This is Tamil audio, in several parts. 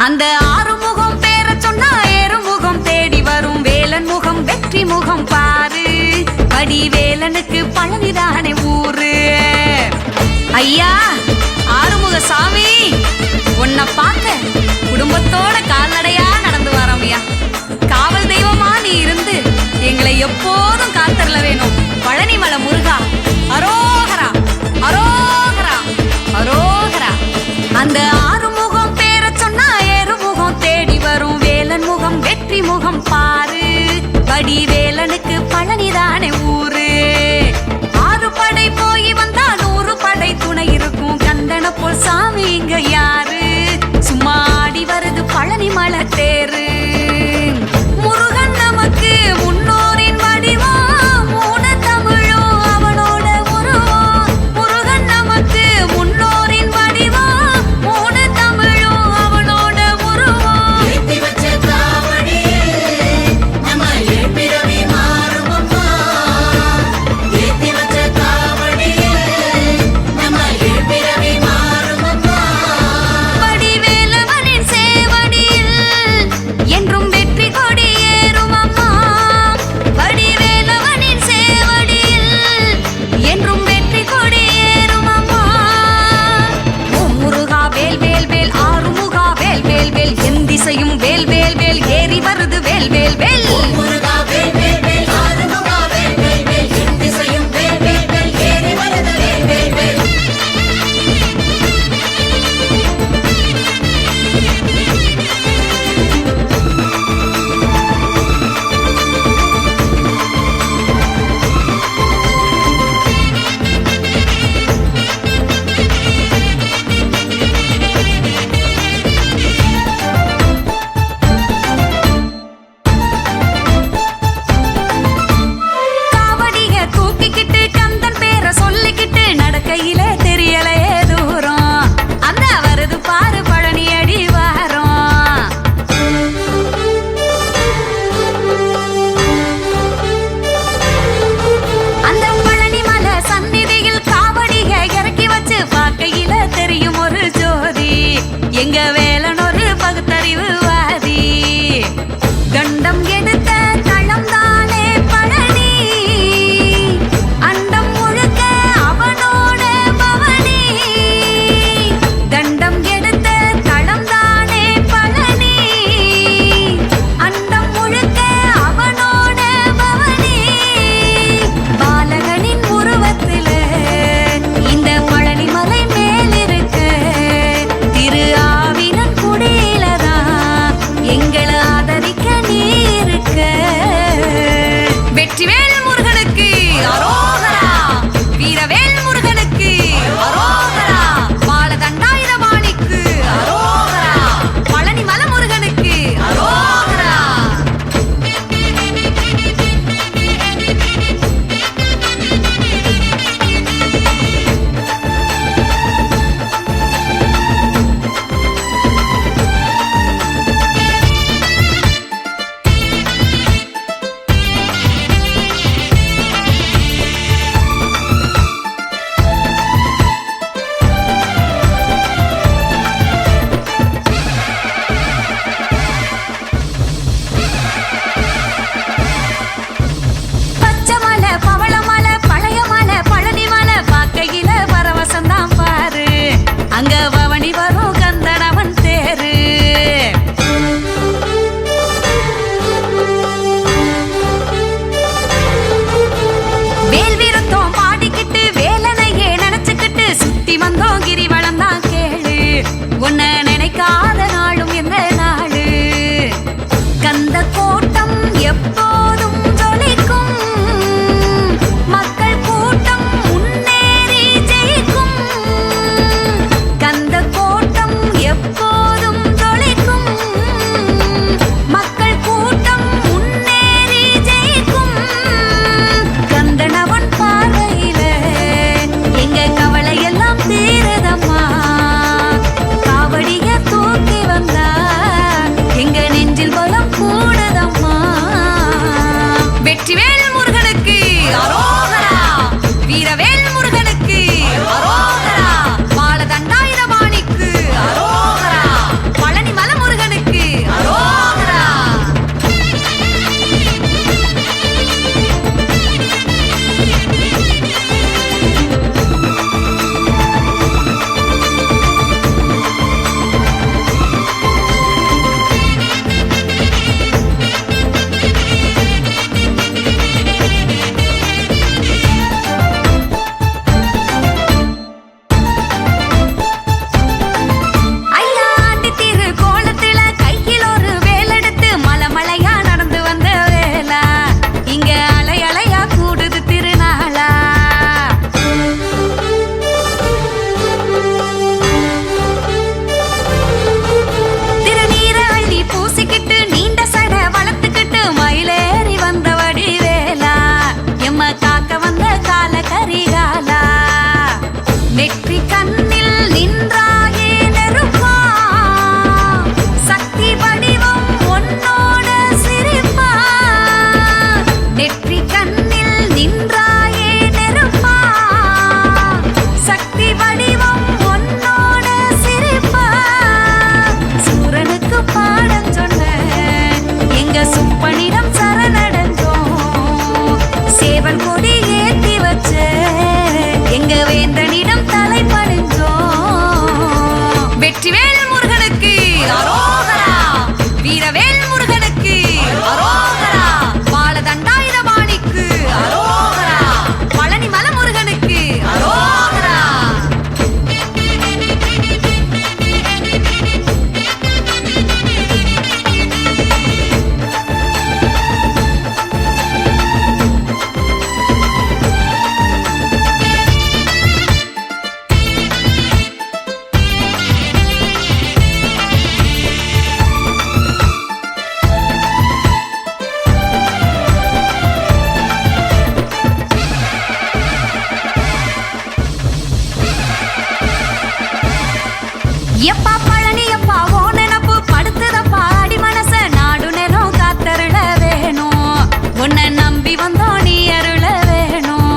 அந்த ஆறுமுகம் பேர சொன்னா ஏறுமுகம் தேடி வரும் வேலன் முகம் வெற்றி முகம் பாரு படி வேலனுக்கு பழனிதானே ஊரு ஐயா ஆறுமுக சாமி உன்னை பார்க்க குடும்பத்தோட கால்நடையா நடந்து வரோம்யா காவல் தெய்வமா நீ இருந்து எங்களை எப்போதும் காத்தரல வேணும் பழனிமலை முருகா அரோகரா அரோகரா அரோகரா அந்த ஆறுமுகம் பேர சொன்னா ஏறுமுகம் தேடி வரும் வேலன் முகம் வெற்றி முகம் பாரு படி வேலனுக்கு பழனிதானே ஊரு ஆறு படை போய் வந்தா 100 படை துணை இருக்கும் கந்தன போல் சாமி இங்க யாரு சும்மா ஆடி வருது பழனிமலை தேரு முருகன் நமக்கு முன்னோரின் வடிவா மூண தமிழும் அவனோட உருவம் முருகன் நமக்கு முன்னோரின் வடிவா மூண தமிழும் அவனோட உருவம் ஏத்தி வச்ச காவடியில் நம்ம ஏற்பிறவி மாறுமம்மா ஏத்தி வச்ச காவடியில் நம்ம ஏற்பிறவி மாறுமம்மா வடிவேலவனின் சேவடியில் என்றும் வெற்றி கொடி ஏறும் அம்மா வடிவேலவனின் சேவடியில் என்றும் வெற்றி கொடி ஏறும் அம்மா ஓம் முருகா வேல் வேல் வேல் ஆறுமுகா வேல் வேல் வேல் என் திசையும் வேல் வேல் வேல் ஏறி வருது வேல் வேல் வேல் முருகா வேல் வேல் வேல் ஆறுமுகா வேல் வேல் வேல் என் திசையும் வேல் வேல் வேல் ஏறி வருது வேல் வேல் வேல் வேந்தனிடம் தலை பணிஞ்சோம். வெற்றிவேல் முருகனுக்கு அரோகரா, வீரவேல் முருகனுக்கு அரோகரா, பாலதண்டாயுதபாணிக்கு அரோகரா, பழனிமலை முருகனுக்கு அரோகரா. எப்பா பழனி எப்பா ஓ நினப்பு படுத்துதப்பா அடி மனச நாடு நிலம் காத்தருள வேணும். உன்னை நம்பி வந்தோம் நீ அருள வேணும்.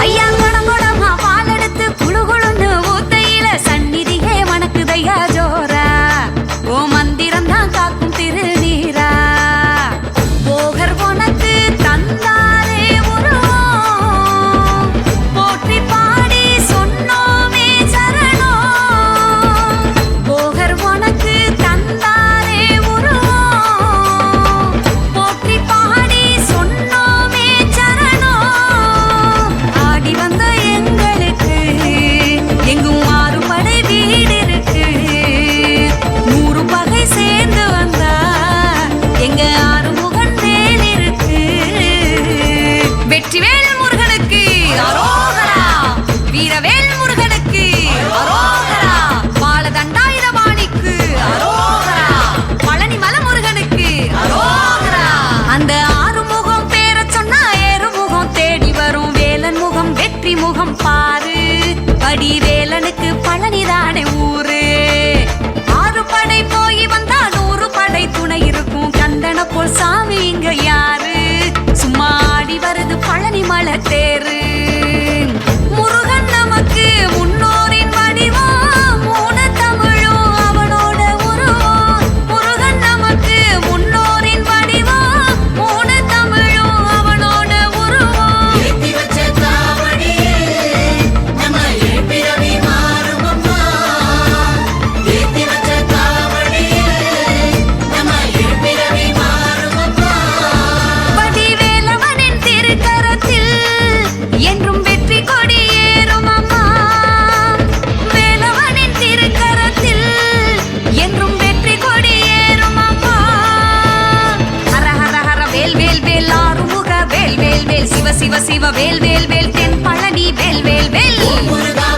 ஐயா கொடங்கொடமா பால் எடுத்து குழு குழுன்னு ஊத்தையில சந்நிதியே மணக்குதையா ஜோரா. ஓ மந்திரம் தான் காக்கும் திருநீரா. போகர் உனக்கு தந்தாரே உருவம், போற்றி பாடி சொன்னோமே சரணம். போகர் உனக்கு தந்தாரே உருவம், போற்றி பாடி சொன்னோமே சரணம். ஆடி வந்த எங்களுக்கு எங்கும் மாறுபடை வீடு இருக்கு. 100 பகை சேர்ந்து வந்தா எங்க ஆறுமுகன் வேல் இருக்கு. வெற்றிவேல் முருகனுக்கு அரோகரா, வீரவேல் முருகனுக்கு அரோகரா, பாலதண்டாயுதபாணிக்கு அரோகரா, பழனிமலை முருகனுக்கு அரோகரா. அந்த ஆறுமுகம் பேர சொன்னா ஏறுமுகம் தேடி வரும். வேலன் முகம் வெற்றி முகம் பாரு. படி வேலனுக்கு பழனிதானே ஊரு. 6 படை போய் வந்தா 100 படை துணை இருக்கும். கந்தன போல் சாமி இங்க யாரு. சும்மா ஆடி வருது பழனிமலை தேரு. முருகன் நமக்கு முன்னோரின் வடிவம். 3 தமிழும் அவனோட உருவம். முருகன் நமக்கு முன்னோரின் வடிவம். 3 தமிழும் அவனோட உருவம். ஏத்தி வச்ச காவடியில் நம்ம ஏழ்பிறவி மாறுமம்மா. ஏத்தி வச்ச காவடியில் நம்ம ஏழ்பிறவி மாறுமம்மா. வடிவேலவனின் திருக்கரத்தில் என்றும் வெற்றி கொடி ஏறும் அம்மா. வேலவனின் திருக்கரத்தில் என்றும் வெற்றி கொடி ஏறும் அம்மா. ஹர ஹர ஹர வேல் வேல் வேல் ஆறுமுக வேல் வேல் வேல் சிவ சிவ சிவ வேல் வேல் வேல் தென் பழனி வேல் வேல் வேல். முருகா